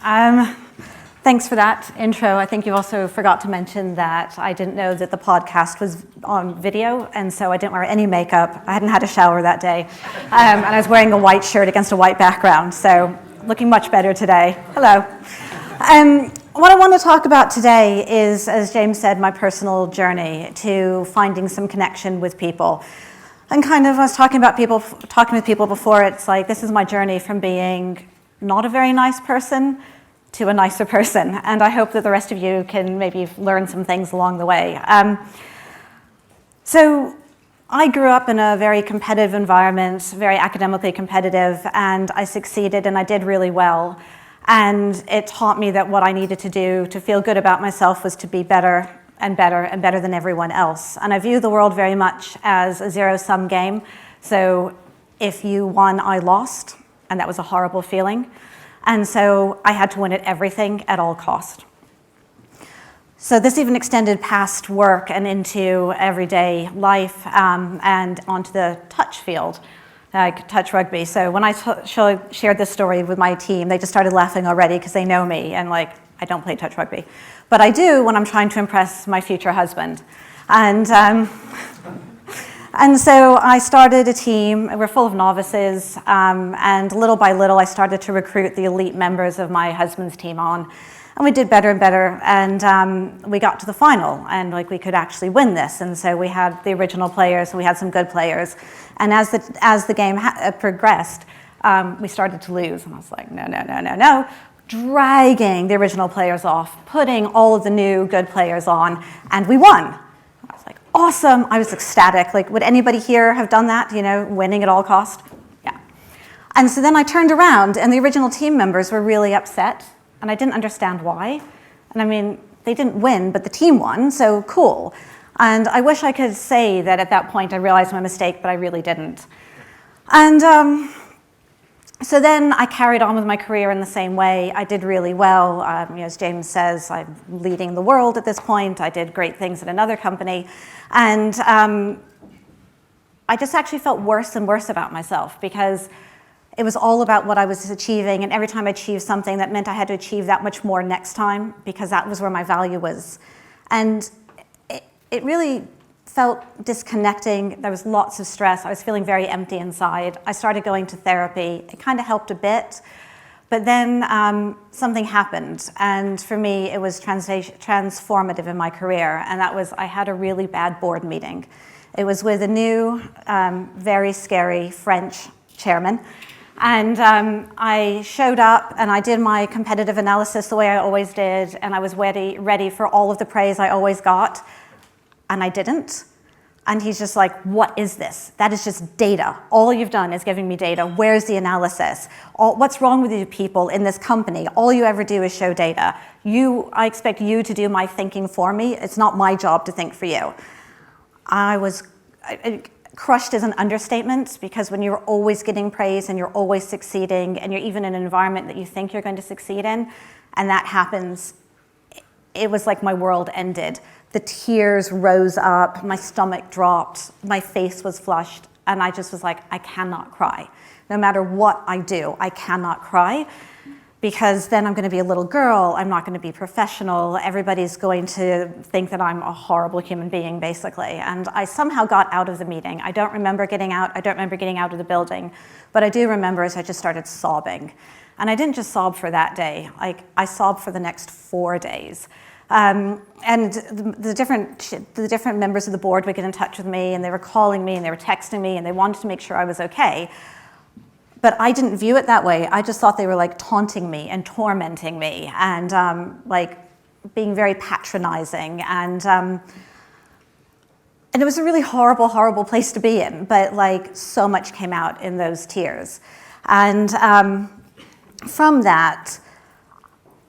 Thanks for that intro. I think you also forgot to mention that I didn't know that the podcast was on video, and so I didn't wear any makeup. I hadn't had a shower that day, and I was wearing a white shirt against a white background, so looking much better today. Hello. What I want to talk about today is, as James said, my personal journey to finding some connection with people. And kind of, I was talking with people before, it's like, this is my journey from being not a very nice person to a nicer person. And I hope that the rest of you can maybe learn some things along the way. So I grew up in a very competitive environment, very academically competitive, and I succeeded and I did really well. And it taught me that what I needed to do to feel good about myself was to be better and better and better than everyone else. And I view the world very much as a zero-sum game. So if you won, I lost, and that was a horrible feeling. And so I had to win at everything at all cost. So this even extended past work and into everyday life and onto the touch field. Like touch rugby. So when I shared this story with my team, they just started laughing already because they know me and like, I don't play touch rugby. But I do when I'm trying to impress my future husband. And so I started a team. We're full of novices. And little by little, I started to recruit the elite members of my husband's team on. And we did better and better, and we got to the final, and like we could actually win this. And so we had the original players, and we had some good players. And as the game progressed, we started to lose, and I was like, no, dragging the original players off, putting all of the new good players on, and we won. I was like, awesome! I was ecstatic. Like, would anybody here have done that? You know, winning at all cost? Yeah. And so then I turned around, and the original team members were really upset. And I didn't understand why. And I mean, they didn't win, but the team won, so cool. And I wish I could say that at that point I realized my mistake, but I really didn't. And so then I carried on with my career in the same way. I did really well. As James says, I'm leading the world at this point. I did great things at another company. And I just actually felt worse and worse about myself because it was all about what I was achieving, and every time I achieved something, that meant I had to achieve that much more next time because that was where my value was. And it really felt disconnecting. There was lots of stress. I was feeling very empty inside. I started going to therapy. It kind of helped a bit, but then something happened, and for me, it was transformative in my career, and that was I had a really bad board meeting. It was with a new, very scary French chairman. And I showed up and I did my competitive analysis the way I always did, and I was ready for all of the praise I always got, and I didn't. And he's just like, what is this? That is just data. All you've done is giving me data. Where's the analysis? What's wrong with you people in this company? All you ever do is show data. I expect you to do my thinking for me. It's not my job to think for you. I was crushed is an understatement, because when you're always getting praise and you're always succeeding and you're even in an environment that you think you're going to succeed in, and that happens, it was like my world ended. The tears rose up, my stomach dropped, my face was flushed, and I just was like, I cannot cry. No matter what I do, I cannot cry, because then I'm going to be a little girl, I'm not going to be professional, everybody's going to think that I'm a horrible human being, basically. And I somehow got out of the meeting. I don't remember getting out, I don't remember getting out of the building, but I do remember as I just started sobbing. And I didn't just sob for that day, I sobbed for the next 4 days. And the different members of the board would get in touch with me, and they were calling me, and they were texting me, and they wanted to make sure I was okay. But I didn't view it that way. I just thought they were like taunting me and tormenting me and like being very patronizing. And it was a really horrible, horrible place to be in. But like so much came out in those tears. And from that,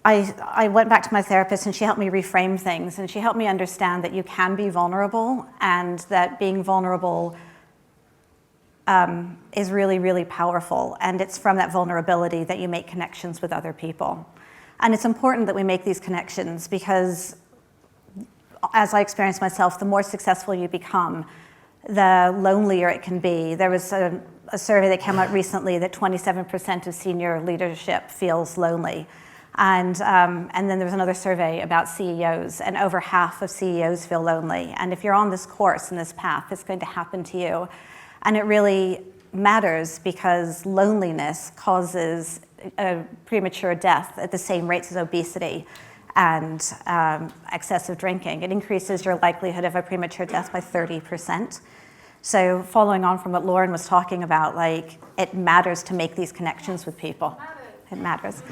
I went back to my therapist, and she helped me reframe things. And she helped me understand that you can be vulnerable, and that being vulnerable is really, really powerful. And it's from that vulnerability that you make connections with other people. And it's important that we make these connections because, as I experienced myself, the more successful you become, the lonelier it can be. There was a survey that came out recently that 27% of senior leadership feels lonely. And then there was another survey about CEOs, and over half of CEOs feel lonely. And if you're on this course and this path, it's going to happen to you. And it really matters because loneliness causes a premature death at the same rates as obesity and excessive drinking. It increases your likelihood of a premature death by 30%. So following on from what Lauren was talking about, like, it matters to make these connections with people. It matters.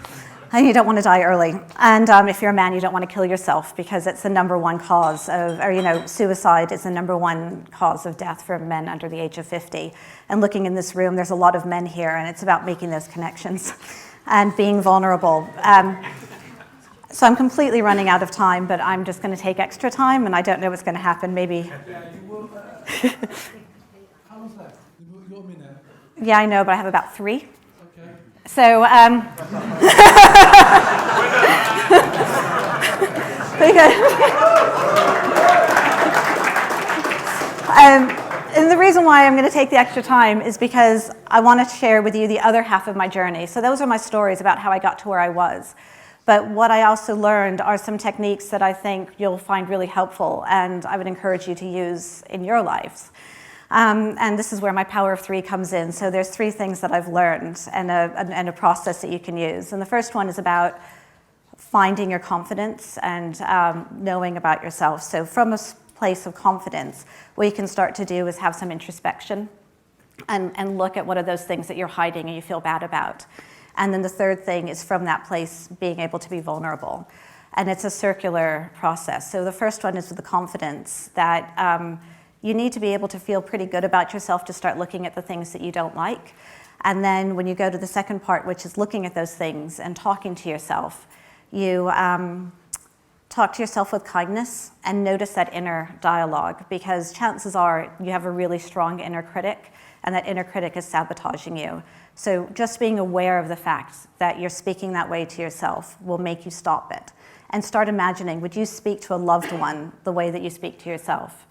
And you don't want to die early. And if you're a man, you don't want to kill yourself because it's the number one cause of, suicide is the number one cause of death for men under the age of 50. And looking in this room, there's a lot of men here, and it's about making those connections and being vulnerable. So I'm completely running out of time, but I'm just going to take extra time, and I don't know what's going to happen. Maybe. How was that? You got me now. Yeah, I know, but I have about 3. Okay. So, and the reason why I'm going to take the extra time is because I want to share with you the other half of my journey. So those are my stories about how I got to where I was. But what I also learned are some techniques that I think you'll find really helpful, and I would encourage you to use in your lives. And this is where my power of 3 comes in. So there's 3 things that I've learned and a process that you can use. And the first one is about finding your confidence and knowing about yourself. So from a place of confidence, what you can start to do is have some introspection and look at what are those things that you're hiding and you feel bad about. And then the third thing is from that place being able to be vulnerable. And it's a circular process. So the first one is with the confidence that you need to be able to feel pretty good about yourself to start looking at the things that you don't like. And then when you go to the second part, which is looking at those things and talking to yourself, you talk to yourself with kindness and notice that inner dialogue, because chances are you have a really strong inner critic, and that inner critic is sabotaging you. So just being aware of the fact that you're speaking that way to yourself will make you stop it. And start imagining, would you speak to a loved one the way that you speak to yourself?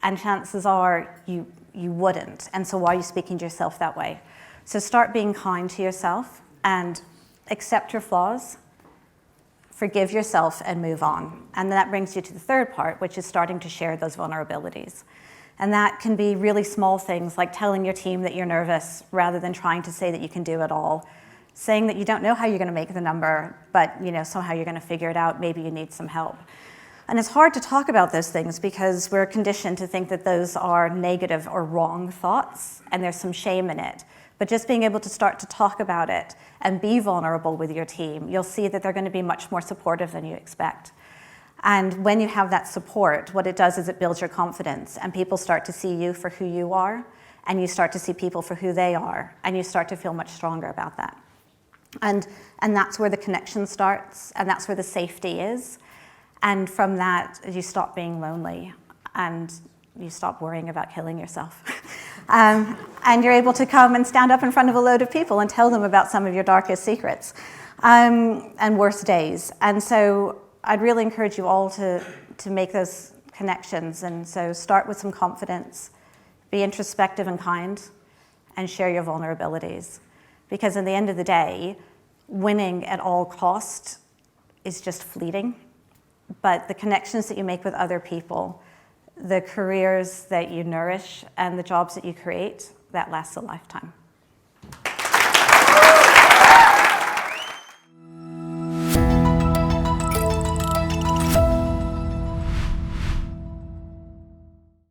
And chances are you wouldn't. And so why are you speaking to yourself that way? So start being kind to yourself and accept your flaws, forgive yourself, and move on. And that brings you to the third part, which is starting to share those vulnerabilities. And that can be really small things like telling your team that you're nervous rather than trying to say that you can do it all. Saying that you don't know how you're going to make the number, but somehow you're going to figure it out. Maybe you need some help. And it's hard to talk about those things because we're conditioned to think that those are negative or wrong thoughts, and there's some shame in it. But just being able to start to talk about it and be vulnerable with your team, you'll see that they're going to be much more supportive than you expect. And when you have that support, what it does is it builds your confidence, and people start to see you for who you are, and you start to see people for who they are, and you start to feel much stronger about that. And that's where the connection starts, and that's where the safety is. And from that, you stop being lonely, and you stop worrying about killing yourself. And you're able to come and stand up in front of a load of people and tell them about some of your darkest secrets and worst days. And so I'd really encourage you all to make those connections. And so start with some confidence, be introspective and kind, and share your vulnerabilities. Because in the end of the day, winning at all cost is just fleeting. But the connections that you make with other people, the careers that you nourish, and the jobs that you create, that lasts a lifetime.